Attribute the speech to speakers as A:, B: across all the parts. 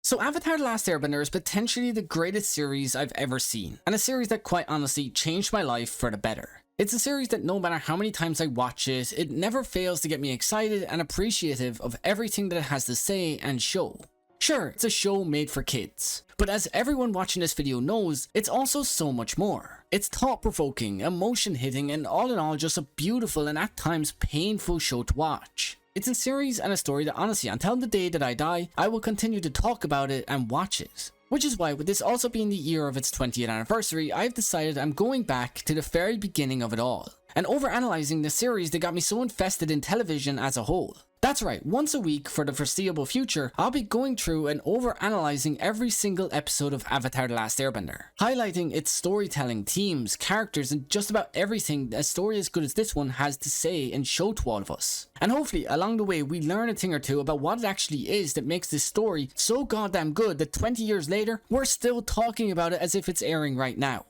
A: So Avatar: The Last Airbender is potentially the greatest series I've ever seen, and a series that quite honestly changed my life for the better. It's a series that no matter how many times I watch it, it never fails to get me excited and appreciative of everything that it has to say and show. Sure, it's a show made for kids, but as everyone watching this video knows, it's also so much more. It's thought-provoking, emotion-hitting, and all in all just a beautiful and at times painful show to watch. It's a series and a story that honestly, until the day that I die, I will continue to talk about it and watch it. Which is why, with this also being the year of its 20th anniversary, I've decided I'm going back to the very beginning of it all, and overanalyzing the series that got me so invested in television as a whole. That's right, once a week for the foreseeable future, I'll be going through and overanalyzing every single episode of Avatar: The Last Airbender, highlighting its storytelling, themes, characters, and just about everything a story as good as this one has to say and show to all of us. And hopefully, along the way, we learn a thing or two about what it actually is that makes this story so goddamn good that 20 years later, we're still talking about it as if it's airing right now.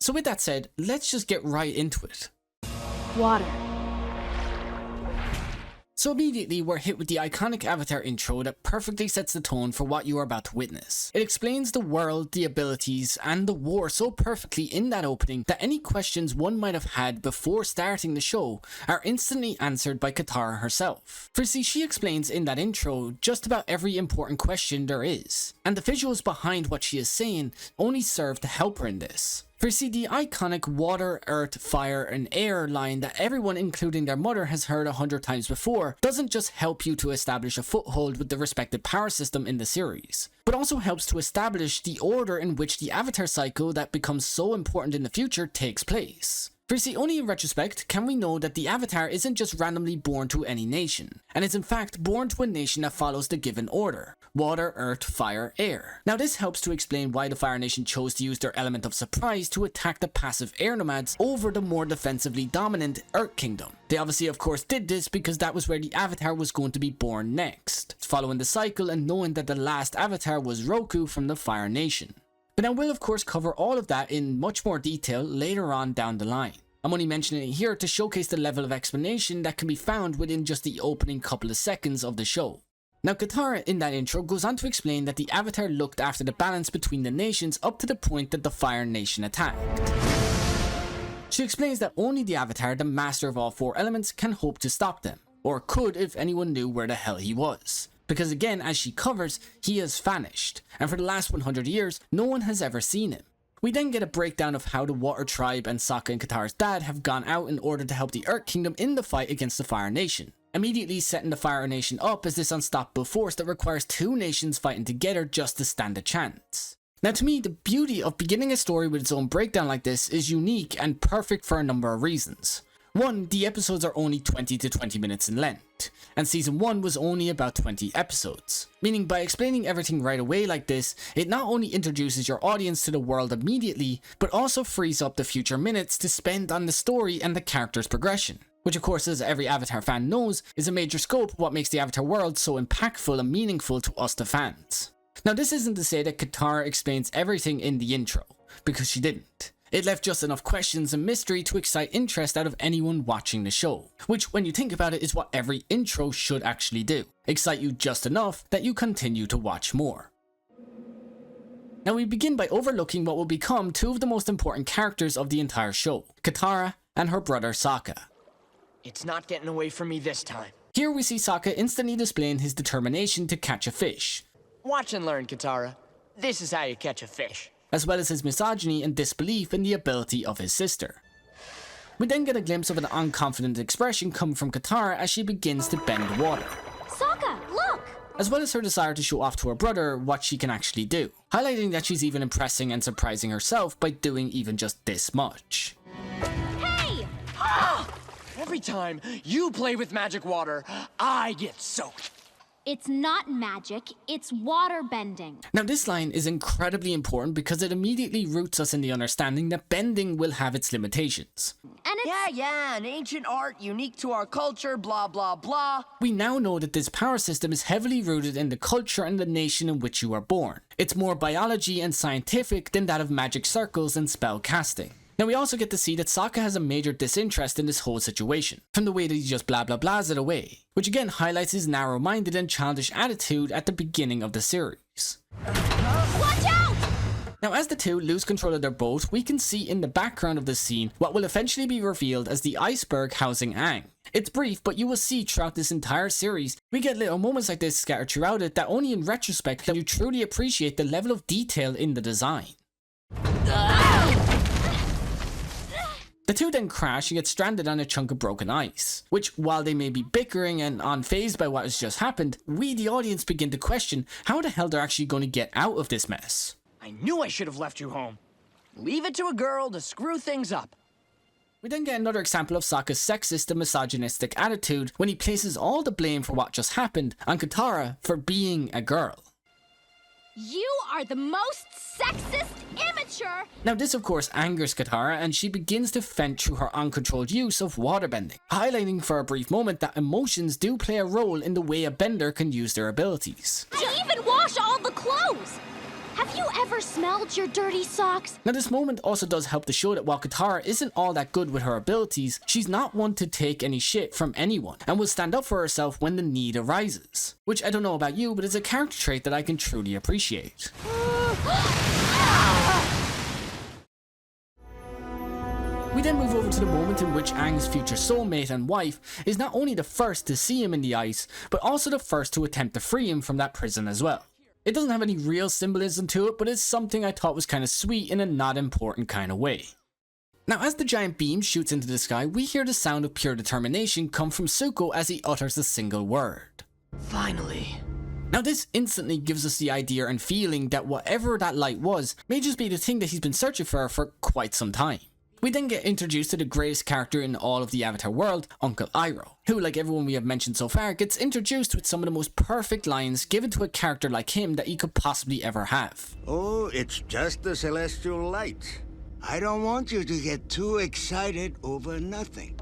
A: So with that said, let's just get right into it.
B: Water.
A: So immediately we're hit with the iconic Avatar intro that perfectly sets the tone for what you are about to witness. It explains the world, the abilities, and the war so perfectly in that opening that any questions one might have had before starting the show are instantly answered by Katara herself. For see, she explains in that intro just about every important question there is, and the visuals behind what she is saying only serve to help her in this. For see, the iconic water, earth, fire, and air line that everyone including their mother has heard 100 times before doesn't just help you to establish a foothold with the respective power system in the series, but also helps to establish the order in which the Avatar cycle that becomes so important in the future takes place. For see, only in retrospect can we know that the Avatar isn't just randomly born to any nation, and is in fact born to a nation that follows the given order: water, earth, fire, air. Now this helps to explain why the Fire Nation chose to use their element of surprise to attack the passive air nomads over the more defensively dominant Earth Kingdom. They obviously of course did this because that was where the Avatar was going to be born next, following the cycle and knowing that the last Avatar was Roku from the Fire Nation. But I will of course cover all of that in much more detail later on down the line. I'm only mentioning it here to showcase the level of explanation that can be found within just the opening couple of seconds of the show. Now Katara in that intro goes on to explain that the Avatar looked after the balance between the nations up to the point that the Fire Nation attacked. She explains that only the Avatar, the master of all four elements, can hope to stop them, or could if anyone knew where the hell he was. Because again, as she covers, he has vanished, and for the last 100 years, no one has ever seen him. We then get a breakdown of how the Water Tribe and Sokka and Katara's dad have gone out in order to help the Earth Kingdom in the fight against the Fire Nation, immediately setting the Fire Nation up as this unstoppable force that requires two nations fighting together just to stand a chance. Now to me, the beauty of beginning a story with its own breakdown like this is unique and perfect for a number of reasons. One, the episodes are only 20 to 20 minutes in length, and season 1 was only about 20 episodes. Meaning by explaining everything right away like this, it not only introduces your audience to the world immediately, but also frees up the future minutes to spend on the story and the character's progression. Which of course, as every Avatar fan knows, is a major scope of what makes the Avatar world so impactful and meaningful to us the fans. Now this isn't to say that Katara explains everything in the intro, because she didn't. It left just enough questions and mystery to excite interest out of anyone watching the show, which when you think about it is what every intro should actually do. Excite you just enough that you continue to watch more. Now we begin by overlooking what will become two of the most important characters of the entire show, Katara and her brother Sokka.
C: It's not getting away from me this time.
A: Here we see Sokka instantly displaying his determination to catch a fish.
C: Watch and learn, Katara. This is how you catch a fish.
A: As well as his misogyny and disbelief in the ability of his sister. We then get a glimpse of an unconfident expression coming from Katara as she begins to bend water.
B: Sokka, look!
A: As well as her desire to show off to her brother what she can actually do, highlighting that she's even impressing and surprising herself by doing even just this much.
B: Hey!
C: Every time you play with magic water, I get soaked.
B: It's not magic, it's water bending.
A: Now this line is incredibly important because it immediately roots us in the understanding that bending will have its limitations.
B: And it's...
C: Yeah, an ancient art unique to our culture, blah, blah, blah.
A: We now know that this power system is heavily rooted in the culture and the nation in which you are born. It's more biology and scientific than that of magic circles and spell casting. Now we also get to see that Sokka has a major disinterest in this whole situation, from the way that he just blah blah blahs it away, which again highlights his narrow-minded and childish attitude at the beginning of the series.
B: Watch out!
A: Now as the two lose control of their boat, we can see in the background of the scene what will eventually be revealed as the iceberg housing Aang. It's brief, but you will see throughout this entire series, we get little moments like this scattered throughout it that only in retrospect can you truly appreciate the level of detail in the design. The two then crash and get stranded on a chunk of broken ice, which, while they may be bickering and unfazed by what has just happened, we the audience begin to question how the hell they're actually going to get out of this mess.
C: I knew I should have left you home. Leave it to a girl to screw things up.
A: We then get another example of Sokka's sexist and misogynistic attitude when he places all the blame for what just happened on Katara for being a girl.
B: You are the most sexist, immature.
A: Now this of course angers Katara, and she begins to vent through her uncontrolled use of waterbending, highlighting for a brief moment that emotions do play a role in the way a bender can use their abilities.
B: You even wash all the clothes. Have you ever smelled your dirty socks?
A: Now this moment also does help to show that while Katara isn't all that good with her abilities, she's not one to take any shit from anyone and will stand up for herself when the need arises. Which I don't know about you, but is a character trait that I can truly appreciate. We then move over to the moment in which Aang's future soulmate and wife is not only the first to see him in the ice, but also the first to attempt to free him from that prison as well. It doesn't have any real symbolism to it, but it's something I thought was kind of sweet in a not important kind of way. Now as the giant beam shoots into the sky, we hear the sound of pure determination come from Zuko as he utters a single word.
C: Finally.
A: Now this instantly gives us the idea and feeling that whatever that light was may just be the thing that he's been searching for quite some time. We then get introduced to the greatest character in all of the Avatar world, Uncle Iroh, who, like everyone we have mentioned so far, gets introduced with some of the most perfect lines given to a character like him that you could possibly ever have.
D: Oh, it's just the celestial light. I don't want you to get too excited over nothing.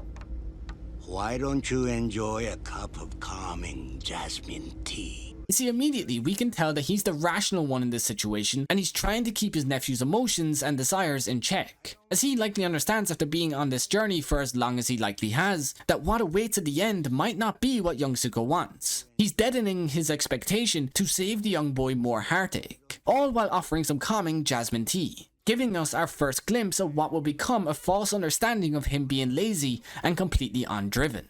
D: Why don't you enjoy a cup of calming jasmine tea?
A: You see, immediately we can tell that he's the rational one in this situation, and he's trying to keep his nephew's emotions and desires in check, as he likely understands after being on this journey for as long as he likely has, that what awaits at the end might not be what young Zuko wants. He's deadening his expectation to save the young boy more heartache, all while offering some calming jasmine tea, giving us our first glimpse of what will become a false understanding of him being lazy and completely undriven.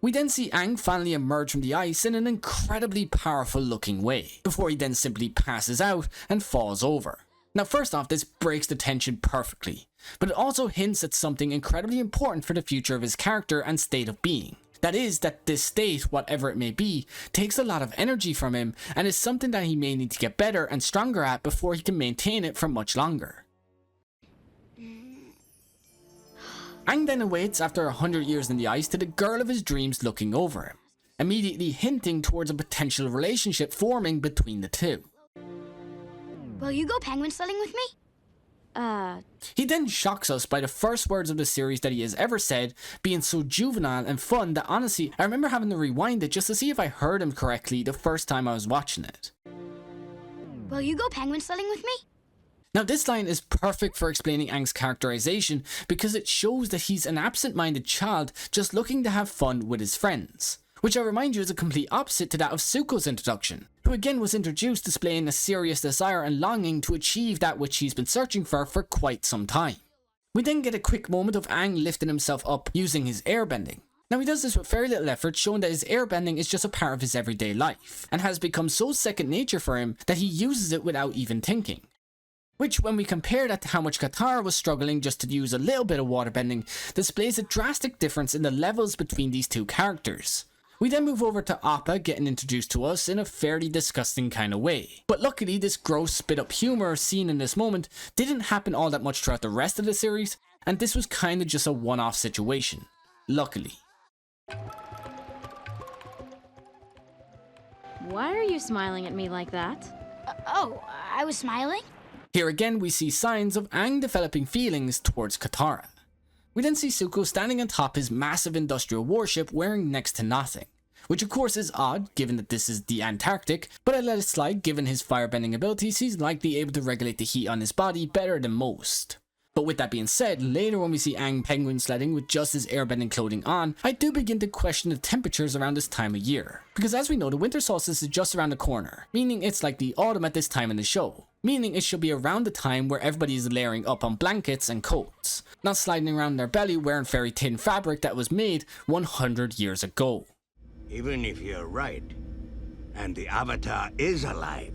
A: We then see Aang finally emerge from the ice in an incredibly powerful looking way, before he then simply passes out and falls over. Now first off, this breaks the tension perfectly, but it also hints at something incredibly important for the future of his character and state of being. That is, that this state, whatever it may be, takes a lot of energy from him and is something that he may need to get better and stronger at before he can maintain it for much longer. Aang then awaits after 100 years in the ice to the girl of his dreams looking over him, immediately hinting towards a potential relationship forming between the two.
B: Will you go penguin sledding with me?
A: He then shocks us by the first words of the series that he has ever said, being so juvenile and fun that honestly, I remember having to rewind it just to see if I heard him correctly the first time I was watching it.
B: Will you go penguin sledding with me?
A: Now this line is perfect for explaining Aang's characterization because it shows that he's an absent-minded child just looking to have fun with his friends, which I remind you is a complete opposite to that of Zuko's introduction, who again was introduced displaying a serious desire and longing to achieve that which he's been searching for quite some time. We then get a quick moment of Aang lifting himself up using his airbending. Now he does this with very little effort, showing that his airbending is just a part of his everyday life, and has become so second nature for him that he uses it without even thinking. Which, when we compare that to how much Katara was struggling just to use a little bit of waterbending, displays a drastic difference in the levels between these two characters. We then move over to Appa getting introduced to us in a fairly disgusting kind of way. But luckily this gross spit up humor seen in this moment didn't happen all that much throughout the rest of the series, and this was kinda just a one-off situation. Luckily.
E: Why are you smiling at me like that?
B: I was smiling?
A: Here again we see signs of Aang developing feelings towards Katara. We then see Zuko standing on top his massive industrial warship wearing next to nothing, which of course is odd given that this is the Antarctic, but I let it slide given his firebending abilities. He's likely able to regulate the heat on his body better than most. But with that being said, later when we see Aang penguin sledding with just his airbending clothing on, I do begin to question the temperatures around this time of year. Because as we know, the winter solstice is just around the corner, meaning it's like the autumn at this time in the show. Meaning it should be around the time where everybody is layering up on blankets and coats, not sliding around their belly wearing very thin fabric that was made 100 years ago.
D: Even if you're right, and the Avatar is alive,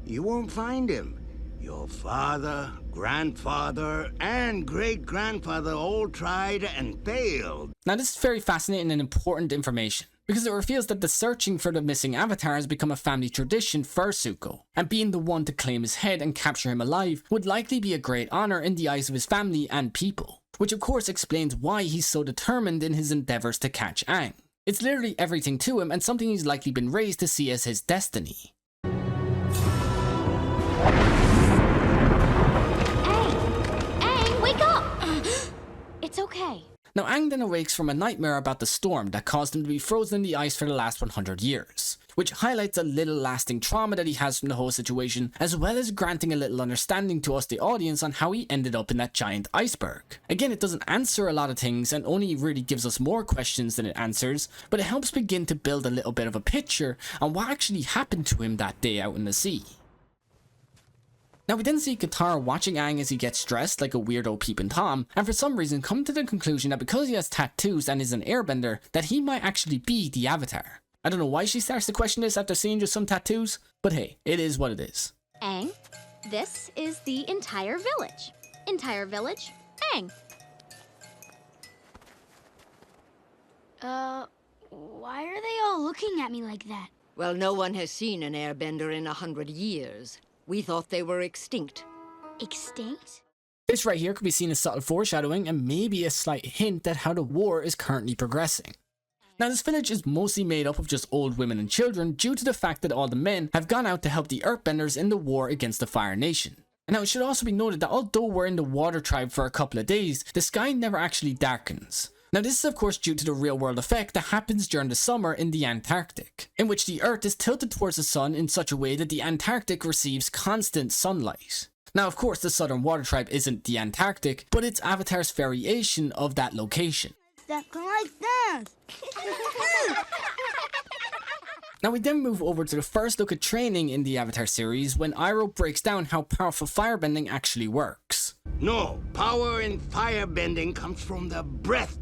D: you won't find him. Your father, grandfather, and great-grandfather all tried and failed.
A: Now this is very fascinating and important information, because it reveals that the searching for the missing Avatar has become a family tradition for Zuko, and being the one to claim his head and capture him alive would likely be a great honor in the eyes of his family and people, which of course explains why he's so determined in his endeavors to catch Aang. It's literally everything to him and something he's likely been raised to see as his destiny.
B: It's okay.
A: Now Aang then awakes from a nightmare about the storm that caused him to be frozen in the ice for the last 100 years, which highlights a little lasting trauma that he has from the whole situation, as well as granting a little understanding to us the audience on how he ended up in that giant iceberg. Again, it doesn't answer a lot of things and only really gives us more questions than it answers, but it helps begin to build a little bit of a picture on what actually happened to him that day out in the sea. Now we then see Katara watching Aang as he gets dressed like a weirdo peeping Tom, and for some reason come to the conclusion that because he has tattoos and is an airbender, that he might actually be the Avatar. I don't know why she starts to question this after seeing just some tattoos, but hey, it is what it is.
B: Aang, this is the entire village. Entire village, Aang.
F: Why are they all looking at me like that?
G: Well, no one has seen an airbender in 100 years. We thought they were extinct.
F: Extinct?
A: This right here could be seen as subtle foreshadowing and maybe a slight hint at how the war is currently progressing. Now this village is mostly made up of just old women and children due to the fact that all the men have gone out to help the Earthbenders in the war against the Fire Nation. And now it should also be noted that although we're in the Water Tribe for a couple of days, the sky never actually darkens. Now this is of course due to the real world effect that happens during the summer in the Antarctic, in which the Earth is tilted towards the sun in such a way that the Antarctic receives constant sunlight. Now of course the Southern Water Tribe isn't the Antarctic, but it's Avatar's variation of that location.
F: Something like that.
A: Now we then move over to the first look at training in the Avatar series when Iroh breaks down how powerful firebending actually works.
D: No, power in firebending comes from the breath,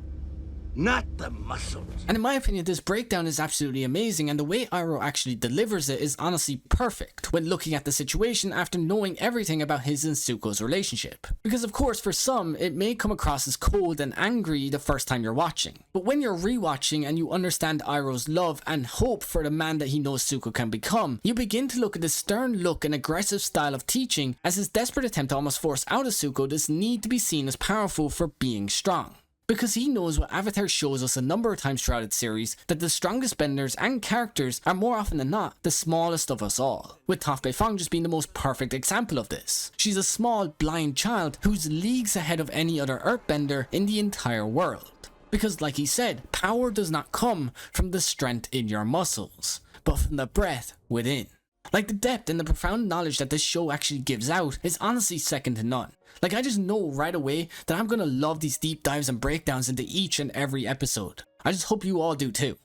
D: not the muscles.
A: And in my opinion, this breakdown is absolutely amazing, and the way Iroh actually delivers it is honestly perfect when looking at the situation after knowing everything about his and Zuko's relationship. Because of course, for some, it may come across as cold and angry the first time you're watching. But when you're rewatching and you understand Iroh's love and hope for the man that he knows Zuko can become, you begin to look at the stern look and aggressive style of teaching as his desperate attempt to almost force out of Zuko this need to be seen as powerful for being strong. Because he knows what Avatar shows us a number of times throughout its series, that the strongest benders and characters are more often than not the smallest of us all, with Toph Beifong just being the most perfect example of this. She's a small, blind child who's leagues ahead of any other earthbender in the entire world. Because like he said, power does not come from the strength in your muscles, but from the breath within. Like the depth and the profound knowledge that this show actually gives out is honestly second to none. Like I just know right away that I'm gonna love these deep dives and breakdowns into each and every episode. I just hope you all do too.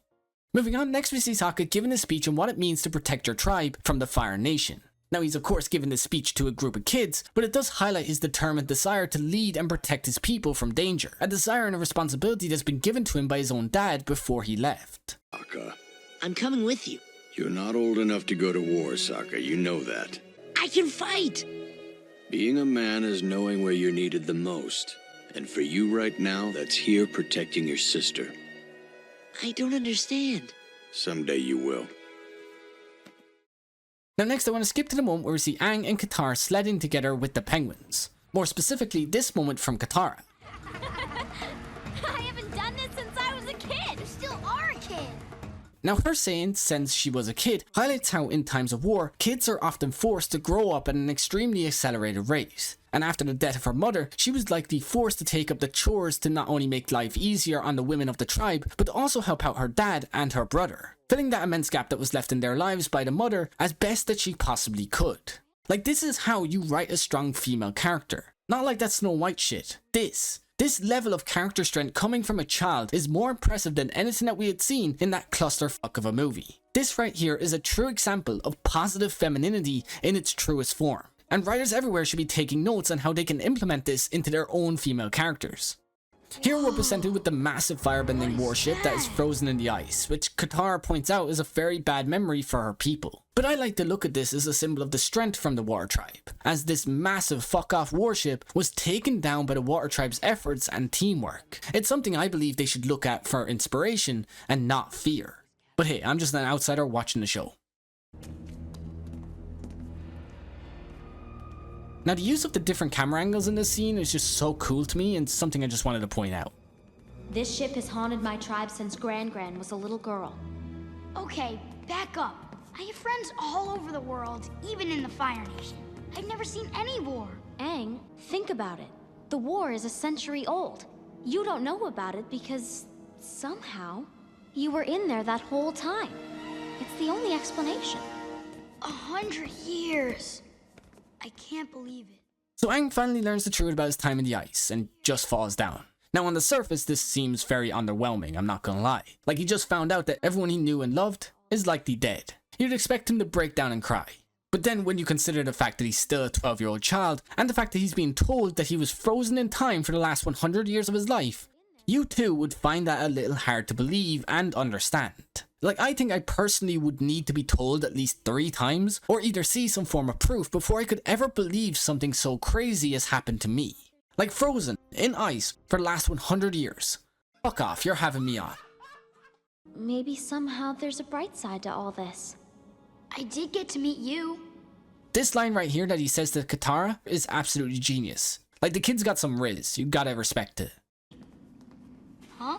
A: Moving on, next we see Sokka giving a speech on what it means to protect your tribe from the Fire Nation. Now he's of course giving this speech to a group of kids, but it does highlight his determined desire to lead and protect his people from danger. A desire and a responsibility that's been given to him by his own dad before he left.
H: Sokka,
I: I'm coming with you.
H: you're not old enough to go to war, Sokka. You know that.
I: I can fight!
H: Being a man is knowing where you're needed the most. And for you right now, that's here protecting your sister.
I: I don't understand.
H: Someday you will.
A: Now next I want to skip to the moment where we see Aang and Katara sledding together with the penguins. More specifically, this moment from Katara.
B: I haven't done this since I was a kid.
F: You still are a kid.
A: Now her saying since she was a kid highlights how in times of war, kids are often forced to grow up at an extremely accelerated rate. And after the death of her mother, she was likely forced to take up the chores to not only make life easier on the women of the tribe, but also help out her dad and her brother, filling that immense gap that was left in their lives by the mother as best that she possibly could. Like, this is how you write a strong female character. Not like that Snow White shit. This level of character strength coming from a child is more impressive than anything that we had seen in that clusterfuck of a movie. This right here is a true example of positive femininity in its truest form, and writers everywhere should be taking notes on how they can implement this into their own female characters. Here we're presented with the massive firebending warship that is frozen in the ice, which Katara points out is a very bad memory for her people. But I like to look at this as a symbol of the strength from the Water Tribe, as this massive fuck-off warship was taken down by the Water Tribe's efforts and teamwork. It's something I believe they should look at for inspiration and not fear. But hey, I'm just an outsider watching the show. Now the use of the different camera angles in this scene is just so cool to me and something I just wanted to point out.
E: This ship has haunted my tribe since Gran was a little girl.
F: Okay, back up. I have friends all over the world, even in the Fire Nation. I've never seen any war.
E: Aang, think about it. The war is a century old. You don't know about it because, somehow, you were in there that whole time. It's the only explanation.
F: 100 years. I can't believe it.
A: So Aang finally learns the truth about his time in the ice and just falls down. Now on the surface this seems very underwhelming, I'm not gonna lie. Like he just found out that everyone he knew and loved is likely dead. You'd expect him to break down and cry. But then when you consider the fact that he's still a 12-year-old child, and the fact that he's being told that he was frozen in time for the last 100 years of his life, you too would find that a little hard to believe and understand. Like, I think I personally would need to be told at least 3 times, or either see some form of proof before I could ever believe something so crazy has happened to me. Like frozen, in ice, for the last 100 years. Fuck off, you're having me on.
E: Maybe somehow there's a bright side to all this.
F: I did get to meet you.
A: This line right here that he says to Katara is absolutely genius. Like, the kid's got some riz, you gotta respect it.
F: Huh?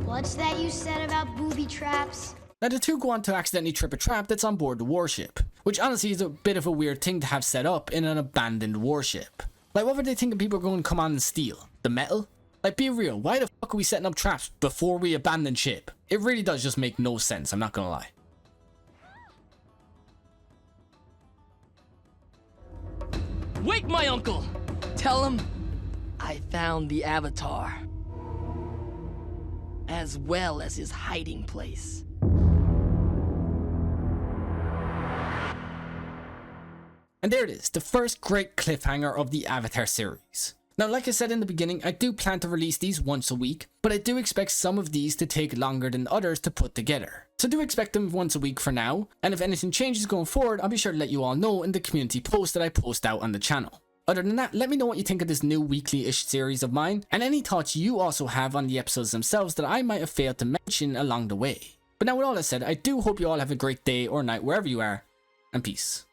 F: What's that you said about booby traps?
A: Now the two go on to accidentally trip a trap that's on board the warship, which honestly is a bit of a weird thing to have set up in an abandoned warship. Like, what were they thinking people are going to come on and steal? The metal? Like, be real, why the fuck are we setting up traps before we abandon ship? It really does just make no sense, I'm not gonna lie.
C: Wake my uncle! Tell him I found the Avatar. As well as his hiding place.
A: And there it is, the first great cliffhanger of the Avatar series. Now, like I said in the beginning, I do plan to release these once a week, but I do expect some of these to take longer than others to put together. So do expect them once a week for now, and if anything changes going forward, I'll be sure to let you all know in the community post that I post out on the channel. Other than that, let me know what you think of this new weekly-ish series of mine, and any thoughts you also have on the episodes themselves that I might have failed to mention along the way. But now with all that said, I do hope you all have a great day or night wherever you are, and peace.